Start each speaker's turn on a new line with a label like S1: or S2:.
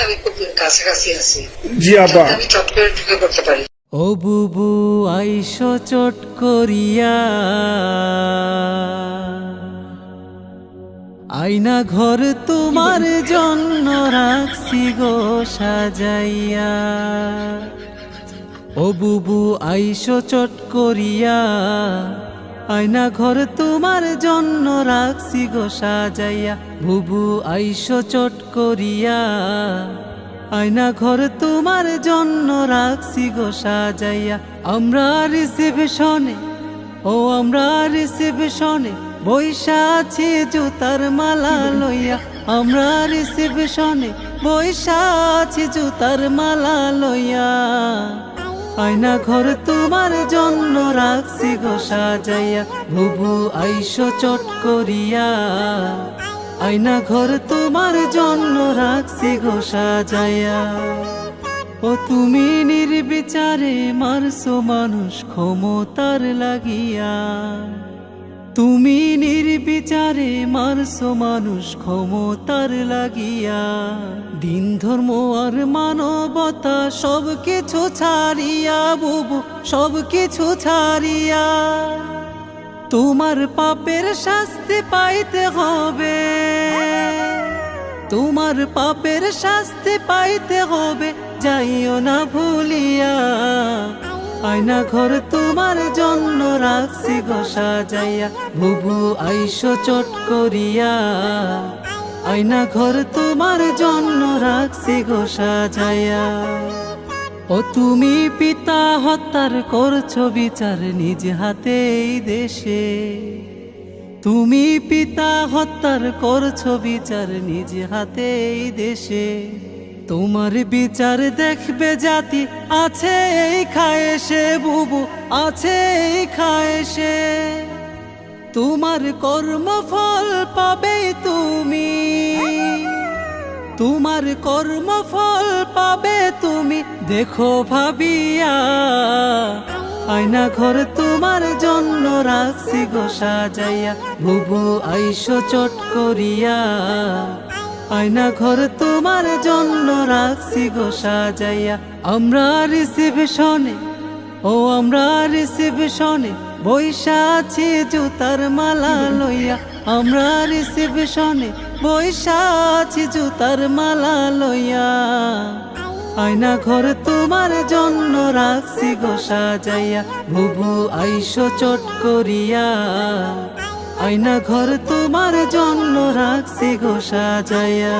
S1: আমি খুব কাছাকাছি আছি।
S2: জি আপা।
S1: আমি চট করে ঢুকে করতে পারি।
S3: ও বুবু আইসো চট করিয়া, আয়না ঘর তোমার জন্য রাখছি গো সাজাইয়া। ও বুবু আইসো চট করিয়া, আয়না ঘর তোমার জন্য রাখছি গো সাজাইয়া। বুবু আইসো চট করিয়া, আয়না ঘর তোমার জন্য রাখছি গো সাজাইয়া। আমরা রিসেপশনে, ও আমরা রিসেপশনে বৈশা আছি জুতার মালা লইয়া। আমরা রিসেপশনে বৈশা আছি জুতার মালা লইয়া। আয়না ঘর তোমার জন্য রাখছি গো সাজাইয়া। বুবু আইসো চট করিয়া, আয়না ঘর তোমার জন্য রাখছি গো সাজাইয়া। ও তুমি নির্বিচারে মারছো মানুষ ক্ষমতার লাগিয়া। তুমি নির্বিচারে মারছো মানুষ ক্ষমতার লাগিয়া। দিন ধর্ম আর মানবতা সব কিছু ছাড়িয়া বুবু, সব কিছু ছাড়িয়া। তোমার পাপের শাস্তি পাইতে হবে, তোমার পাপের শাস্তি পাইতে হবে, যাইও না ভুলিয়া। আয়না ঘর তোমার জন্য রাখছি গো সাজাইয়া। বুবু আইসো চট করিয়া, আয়না ঘর তোমার জন্য রাখছি গো সাজাইয়া। ও তুমি পিতা হত্যার করছো বিচার নিজ হাতে এই দেশে। তুমি পিতা হত্যার করছো বিচার নিজ হাতে এই দেশে। তোমার বিচার দেখবে জাতি আছে এই খায়েশে বুবু, আছে এই খায়েশে। তোমার কর্মফল পাবে তুমি, তোমার কর্মফল পাবে তুমি, দেখো ভাবিয়া। আয়না ঘর তোমার জন্য রাখছি গো সাজাইয়া। বুবু আইসো চট করিয়া, আয়না ঘর তোমার জন্য রাখছি গো সাজাইয়া। আমরা রিসেপশনে, ও আমরা রিসেপশনে বৈশা আছি জুতার মালা লইয়া। আমরা রিসেপশনে বৈশা আছি জুতার মালা লইয়া। আয়না ঘর তোমার জন্য রাখছি গো সাজাইয়া। বুবু আইসো চট করিয়া, আয়না ঘর তোমার জন্য রাখছি গো সাজাইয়া।